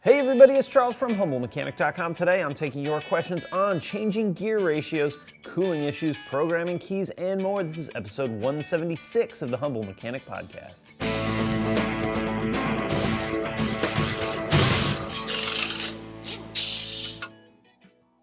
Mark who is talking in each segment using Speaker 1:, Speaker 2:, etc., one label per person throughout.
Speaker 1: Hey everybody, it's Charles from HumbleMechanic.com. Today I'm taking your questions on changing gear ratios, cooling issues, programming keys, and more. This is episode 176 of the Humble Mechanic Podcast.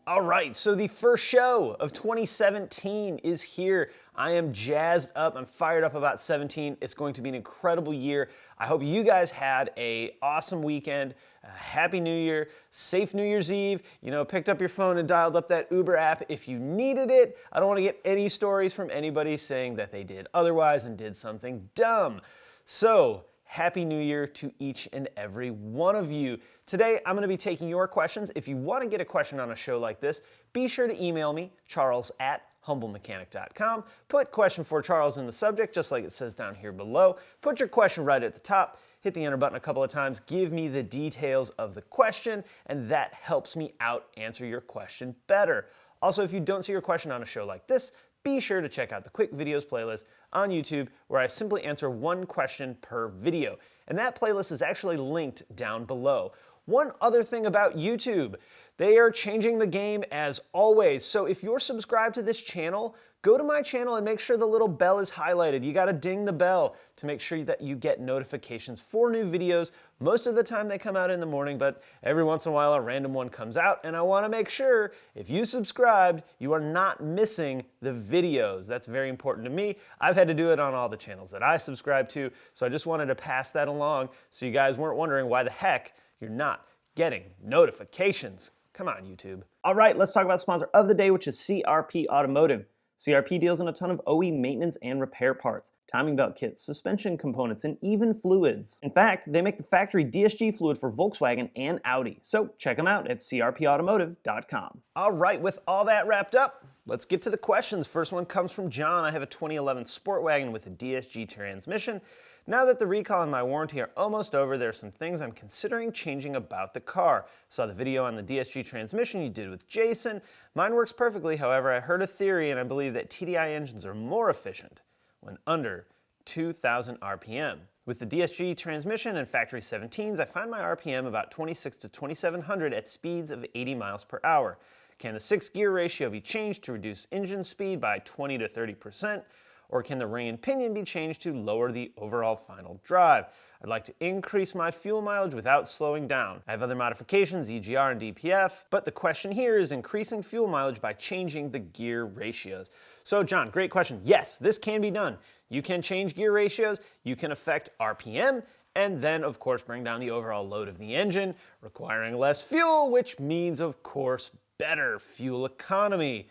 Speaker 1: All right, so the first show of 2017 is here. I am jazzed up. I'm fired up about 17. It's going to be an incredible year. I hope you guys had an awesome weekend. Happy New Year, safe New Year's Eve. Picked up your phone and dialed up that Uber app if you needed it. I don't want to get any stories from anybody saying that they did otherwise and did something dumb. So, Happy New Year to each and every one of you. Today, I'm going to be taking your questions. If you want to get a question on a show like this, be sure to email me, charles@humblemechanic.com. Put question for Charles in the subject, just like it says down here below. Put your question right at the top. Hit the enter button a couple of times. Give me the details of the question, and that helps me out answer your question better. Also, if you don't see your question on a show like this, be sure to check out the Quick Videos playlist on YouTube where I simply answer one question per video. And that playlist is actually linked down below. One other thing about YouTube, they are changing the game as always. So if you're subscribed to this channel, go to my channel and make sure the little bell is highlighted. You gotta ding the bell to make sure that you get notifications for new videos. Most of the time they come out in the morning, but every once in a while a random one comes out, and I wanna make sure if you subscribed, you are not missing the videos. That's very important to me. I've had to do it on all the channels that I subscribe to, so I just wanted to pass that along so you guys weren't wondering why the heck you're not getting notifications. Come on, YouTube. All right, let's talk about the sponsor of the day, which is CRP Automotive. CRP deals in a ton of OE maintenance and repair parts, timing belt kits, suspension components, and even fluids. In fact, they make the factory DSG fluid for Volkswagen and Audi. So check them out at crpautomotive.com. All right, with all that wrapped up, let's get to the questions. First one comes from John. I have a 2011 Sport Wagon with a DSG transmission. Now that the recall and my warranty are almost over, there are some things I'm considering changing about the car. Saw the video on the DSG transmission you did with Jason. Mine works perfectly, however, I heard a theory and I believe that TDI engines are more efficient when under 2,000 RPM. With the DSG transmission and factory 17s, I find my RPM about 26 to 2,700 at speeds of 80 miles per hour. Can the 6-gear ratio be changed to reduce engine speed by 20 to 30%? Or can the ring and pinion be changed to lower the overall final drive? I'd like to increase my fuel mileage without slowing down. I have other modifications, EGR and DPF, but the question here is increasing fuel mileage by changing the gear ratios. So John, great question. Yes, this can be done. You can change gear ratios, you can affect RPM, and then of course bring down the overall load of the engine, requiring less fuel, which means of course better fuel economy,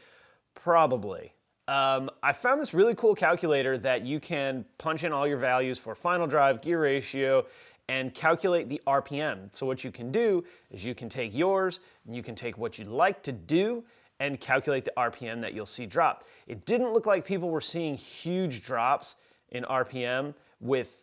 Speaker 1: probably. I found this really cool calculator that you can punch in all your values for final drive, gear ratio, and calculate the RPM. So what you can do is you can take yours, and you can take what you'd like to do, and calculate the RPM that you'll see drop. It didn't look like people were seeing huge drops in RPM with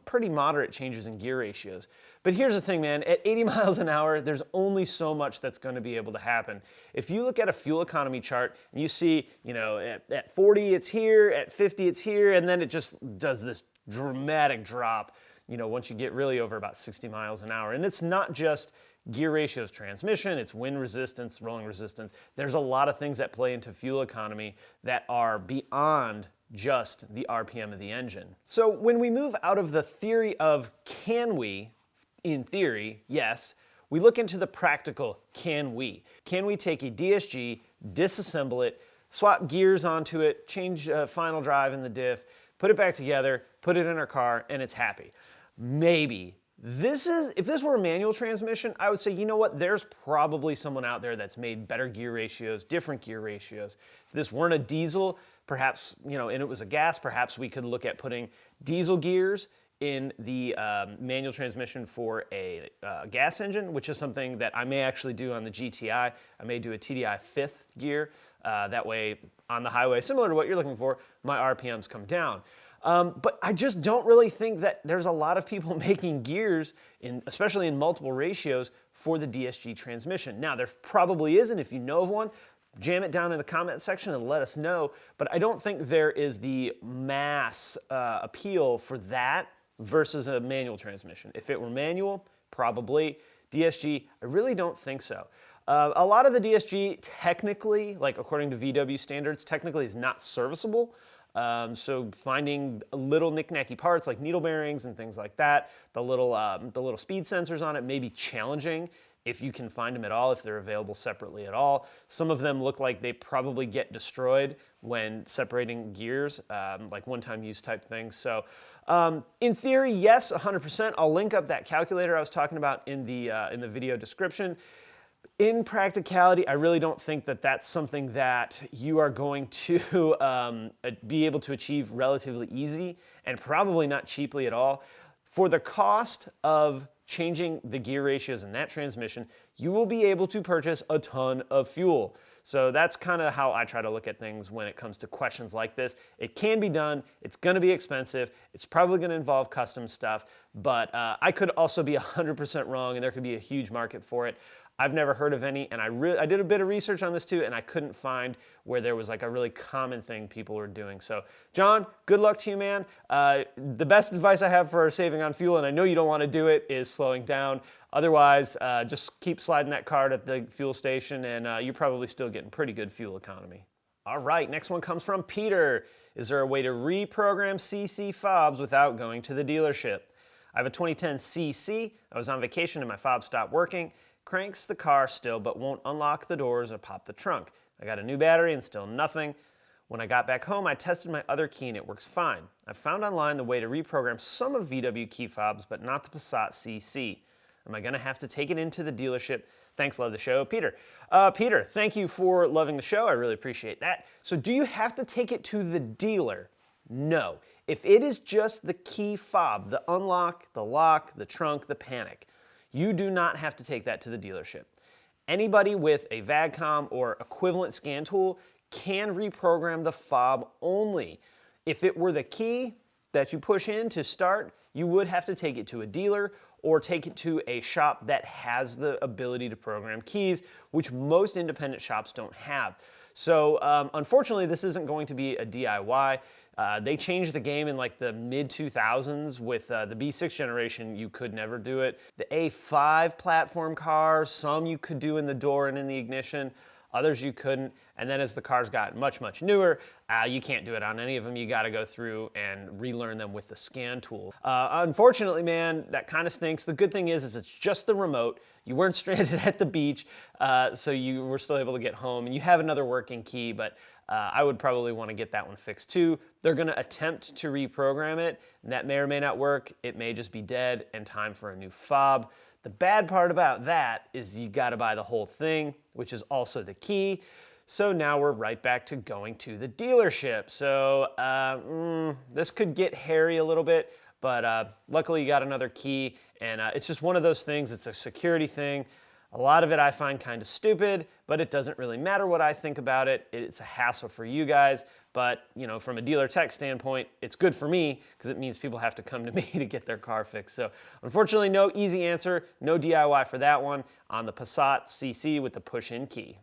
Speaker 1: pretty moderate changes in gear ratios. But here's the thing, man, at 80 miles an hour, there's only so much that's gonna be able to happen. If you look at a fuel economy chart and you see, at 40 it's here, at 50 it's here, and then it just does this dramatic drop, once you get really over about 60 miles an hour. And it's not just gear ratios, transmission, it's wind resistance, rolling resistance. There's a lot of things that play into fuel economy that are beyond just the RPM of the engine. So when we move out of the theory of can we, in theory, yes, we look into the practical can we. Can we take a DSG, disassemble it, swap gears onto it, change final drive in the diff, put it back together, put it in our car, and it's happy? Maybe. If this were a manual transmission, I would say, you know what, there's probably someone out there that's made better gear ratios, different gear ratios. If this weren't a diesel, perhaps, and it was a gas, perhaps we could look at putting diesel gears in the manual transmission for a gas engine, which is something that I may actually do on the GTI. I may do a TDI 5th gear. That way, on the highway, similar to what you're looking for, my RPMs come down. But I just don't really think that there's a lot of people making gears, especially in multiple ratios, for the DSG transmission. Now, there probably isn't. If you know of one, jam it down in the comment section and let us know. But I don't think there is the mass appeal for that versus a manual transmission. If it were manual, probably DSG, I really don't think so. A lot of the DSG technically, like according to VW standards, technically is not serviceable. So finding little knick-knacky parts like needle bearings and things like that, the little speed sensors on it may be challenging if you can find them at all, if they're available separately at all. Some of them look like they probably get destroyed when separating gears, like one-time use type things. So in theory, yes, 100%. I'll link up that calculator I was talking about in the video description. In practicality, I really don't think that that's something that you are going to be able to achieve relatively easy, and probably not cheaply at all. For the cost of changing the gear ratios in that transmission, you will be able to purchase a ton of fuel. So that's kind of how I try to look at things when it comes to questions like this. It can be done, it's gonna be expensive, it's probably gonna involve custom stuff, but I could also be 100% wrong and there could be a huge market for it. I've never heard of any, and I did a bit of research on this too, and I couldn't find where there was like a really common thing people were doing. So, John, good luck to you, man. The best advice I have for saving on fuel, and I know you don't want to do it, is slowing down. Otherwise, just keep sliding that card at the fuel station, and you're probably still getting pretty good fuel economy. All right, next one comes from Peter. Is there a way to reprogram CC fobs without going to the dealership? I have a 2010 CC. I was on vacation and my fob stopped working. Cranks the car still, but won't unlock the doors or pop the trunk. I got a new battery and still nothing. When I got back home, I tested my other key and it works fine. I found online the way to reprogram some of VW key fobs, but not the Passat CC. Am I gonna have to take it into the dealership? Thanks, love the show, Peter. Peter, thank you for loving the show. I really appreciate that. So do you have to take it to the dealer? No. If it is just the key fob, the unlock, the lock, the trunk, the panic, you do not have to take that to the dealership. Anybody with a VAGCOM or equivalent scan tool can reprogram the fob only. If it were the key that you push in to start, you would have to take it to a dealer or take it to a shop that has the ability to program keys, which most independent shops don't have. So unfortunately, this isn't going to be a DIY. They changed the game in like the mid-2000s with the B6 generation. You could never do it. The A5 platform cars, some you could do in the door and in the ignition, others you couldn't. And then as the cars got much, much newer, you can't do it on any of them. You got to go through and relearn them with the scan tool. Unfortunately, man, that kind of stinks. The good thing is it's just the remote. You weren't stranded at the beach, so you were still able to get home. And you have another working key, but I would probably want to get that one fixed too. They're going to attempt to reprogram it, and that may or may not work. It may just be dead and time for a new fob. The bad part about that is you got to buy the whole thing, which is also the key. So now we're right back to going to the dealership. So this could get hairy a little bit, but luckily you got another key, and it's just one of those things. It's a security thing. A lot of it I find kind of stupid, but it doesn't really matter what I think about it. It's a hassle for you guys, but you know, from a dealer tech standpoint, it's good for me because it means people have to come to me to get their car fixed. So unfortunately, no easy answer, no DIY for that one on the Passat CC with the push-in key.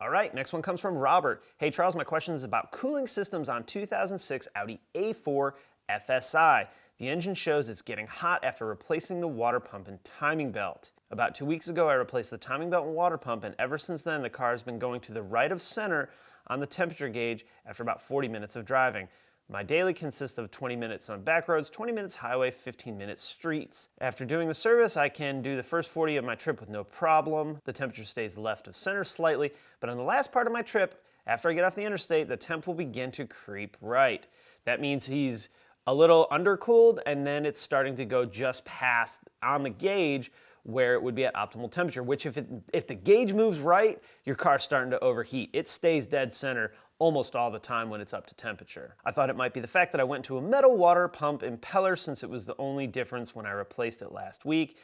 Speaker 1: All right, next one comes from Robert. Hey Charles, my question is about cooling systems on 2006 Audi A4 FSI. The engine shows it's getting hot after replacing the water pump and timing belt. About 2 weeks ago, I replaced the timing belt and water pump, and ever since then, the car has been going to the right of center on the temperature gauge after about 40 minutes of driving. My daily consists of 20 minutes on back roads, 20 minutes highway, 15 minutes streets. After doing the service, I can do the first 40 of my trip with no problem. The temperature stays left of center slightly, but on the last part of my trip, after I get off the interstate, the temp will begin to creep right. That means he's a little undercooled, and then it's starting to go just past on the gauge where it would be at optimal temperature, which if the gauge moves right, your car's starting to overheat. It stays dead center almost all the time when it's up to temperature. I thought it might be the fact that I went to a metal water pump impeller since it was the only difference when I replaced it last week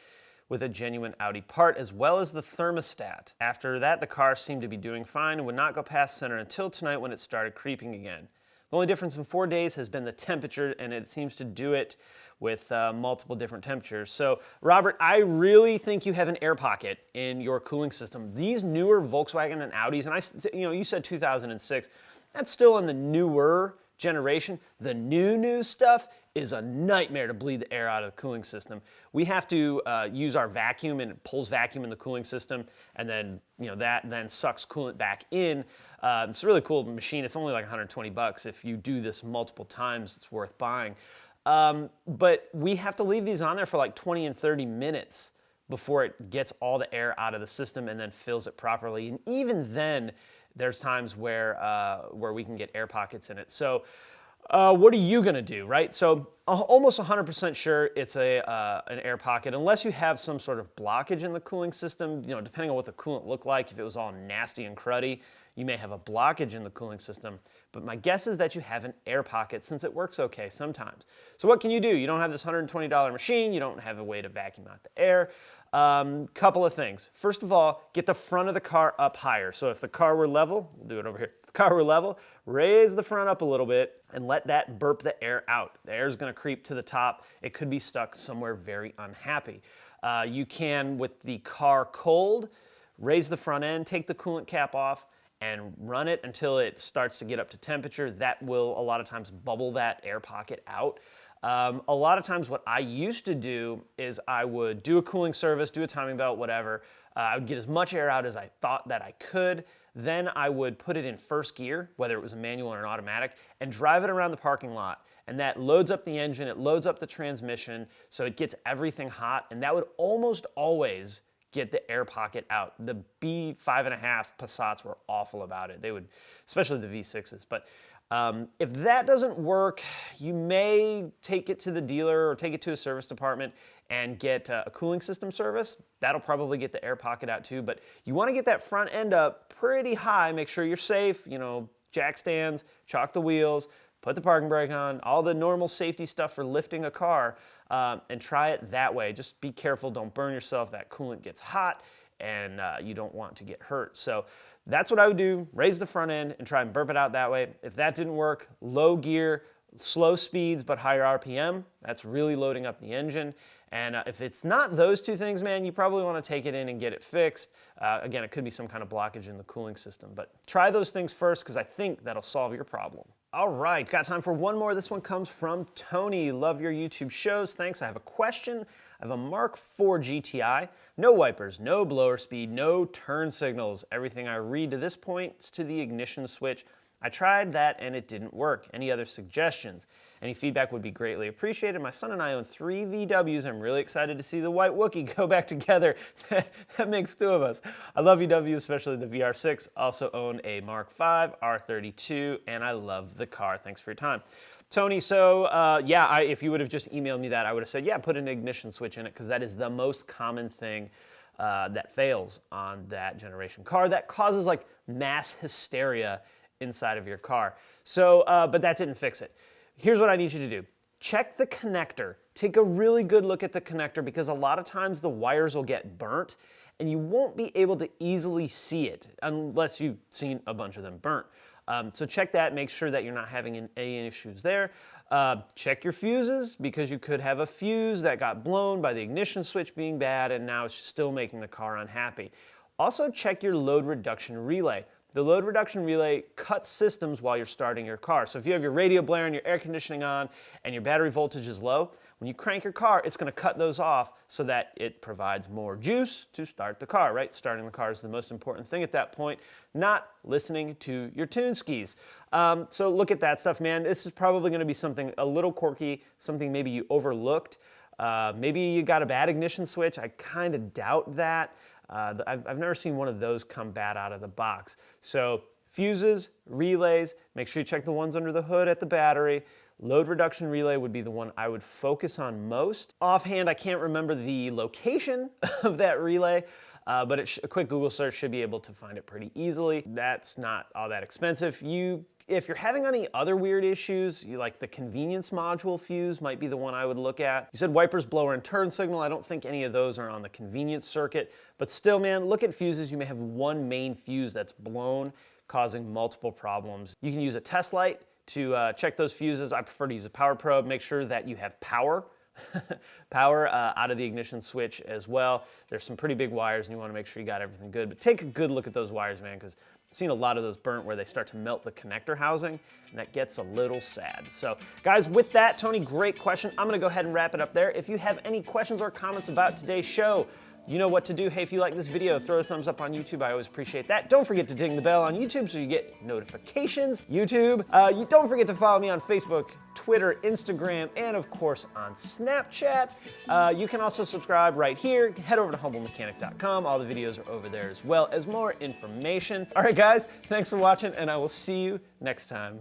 Speaker 1: with a genuine Audi part, as well as the thermostat. After that, the car seemed to be doing fine and would not go past center until tonight when it started creeping again. The only difference in 4 days has been the temperature, and it seems to do it with multiple different temperatures. So, Robert, I really think you have an air pocket in your cooling system. These newer Volkswagen and Audis, and you said 2006, that's still in the newer generation, the new stuff is a nightmare to bleed the air out of the cooling system. We have to use our vacuum, and it pulls vacuum in the cooling system, and then that then sucks coolant back in. It's a really cool machine. It's only like 120 bucks. If you do this multiple times, it's worth buying. But we have to leave these on there for like 20 and 30 minutes before it gets all the air out of the system and then fills it properly. And even then, there's times where we can get air pockets in it. So what are you gonna do, right? So almost 100% sure it's an air pocket, unless you have some sort of blockage in the cooling system. Depending on what the coolant looked like, if it was all nasty and cruddy, you may have a blockage in the cooling system. But my guess is that you have an air pocket, since it works okay sometimes. So what can you do? You don't have this $120 machine, you don't have a way to vacuum out the air. Couple of things. First of all, get the front of the car up higher. So if the car were level, we'll do it over here. If the car were level, raise the front up a little bit and let that burp the air out. The air is gonna creep to the top. It could be stuck somewhere very unhappy. You can, with the car cold, raise the front end, take the coolant cap off, and run it until it starts to get up to temperature. That will a lot of times bubble that air pocket out. A lot of times what I used to do is I would do a cooling service, do a timing belt, whatever. I would get as much air out as I thought that I could. Then I would put it in first gear, whether it was a manual or an automatic, and drive it around the parking lot. And that loads up the engine, it loads up the transmission, so it gets everything hot. And that would almost always get the air pocket out. The B5.5 Passats were awful about it. They would, especially the V6s. But if that doesn't work, you may take it to the dealer or take it to a service department and get a cooling system service. That'll probably get the air pocket out too. But you want to get that front end up pretty high. Make sure you're safe. Jack stands, chalk the wheels, put the parking brake on, all the normal safety stuff for lifting a car, and try it that way. Just be careful, don't burn yourself. That coolant gets hot and you don't want to get hurt. So that's what I would do, raise the front end and try and burp it out that way. If that didn't work, low gear, slow speeds but higher RPM, that's really loading up the engine. And if it's not those two things, man, you probably want to take it in and get it fixed. Again, it could be some kind of blockage in the cooling system, but try those things first because I think that'll solve your problem. All right, got time for one more. This one comes from Tony. Love your YouTube shows. Thanks. I have a question. I have a Mark IV GTI. No wipers, no blower speed, no turn signals. Everything I read to this point is to the ignition switch. I tried that and it didn't work. Any other suggestions? Any feedback would be greatly appreciated. My son and I own 3 VWs. I'm really excited to see the white Wookie go back together. That makes 2 of us. I love VW, especially the VR6. Also own a Mark V R32, and I love the car. Thanks for your time. Tony, so if you would have just emailed me that, I would have said, yeah, put an ignition switch in it, because that is the most common thing that fails on that generation car that causes like mass hysteria inside of your car. So, but that didn't fix it. Here's what I need you to do. Check the connector. Take a really good look at the connector, because a lot of times the wires will get burnt and you won't be able to easily see it unless you've seen a bunch of them burnt. So check that, make sure that you're not having any issues there. Check your fuses, because you could have a fuse that got blown by the ignition switch being bad and now it's still making the car unhappy. Also check your load reduction relay. The load reduction relay cuts systems while you're starting your car. So if you have your radio blaring, your air conditioning on, and your battery voltage is low, when you crank your car, it's gonna cut those off so that it provides more juice to start the car, right? Starting the car is the most important thing at that point, not listening to your tune skis. So look at that stuff, man. This is probably gonna be something a little quirky, something maybe you overlooked. Maybe you got a bad ignition switch. I kind of doubt that. I've never seen one of those come bad out of the box. So fuses, relays, make sure you check the ones under the hood at the battery. Load reduction relay would be the one I would focus on most. Offhand, I can't remember the location of that relay, but a quick Google search should be able to find it pretty easily. That's not all that expensive. If you're having any other weird issues, like the convenience module fuse might be the one I would look at. You said wipers, blower, and turn signal. I don't think any of those are on the convenience circuit, but still, man, look at fuses. You may have one main fuse that's blown, causing multiple problems. You can use a test light to check those fuses. I prefer to use a power probe. Make sure that you have power. Power out of the ignition switch as well. There's some pretty big wires and you want to make sure you got everything good, but take a good look at those wires, man, because seen a lot of those burnt where they start to melt the connector housing, and that gets a little sad. So guys, with that, Tony, great question. I'm gonna go ahead and wrap it up there. If you have any questions or comments about today's show, you know what to do. Hey, if you like this video, throw a thumbs up on YouTube. I always appreciate that. Don't forget to ding the bell on YouTube so you get notifications. YouTube. You don't forget to follow me on Facebook, Twitter, Instagram, and of course on Snapchat. You can also subscribe right here. Head over to humblemechanic.com. All the videos are over there as well as more information. All right, guys, thanks for watching, and I will see you next time.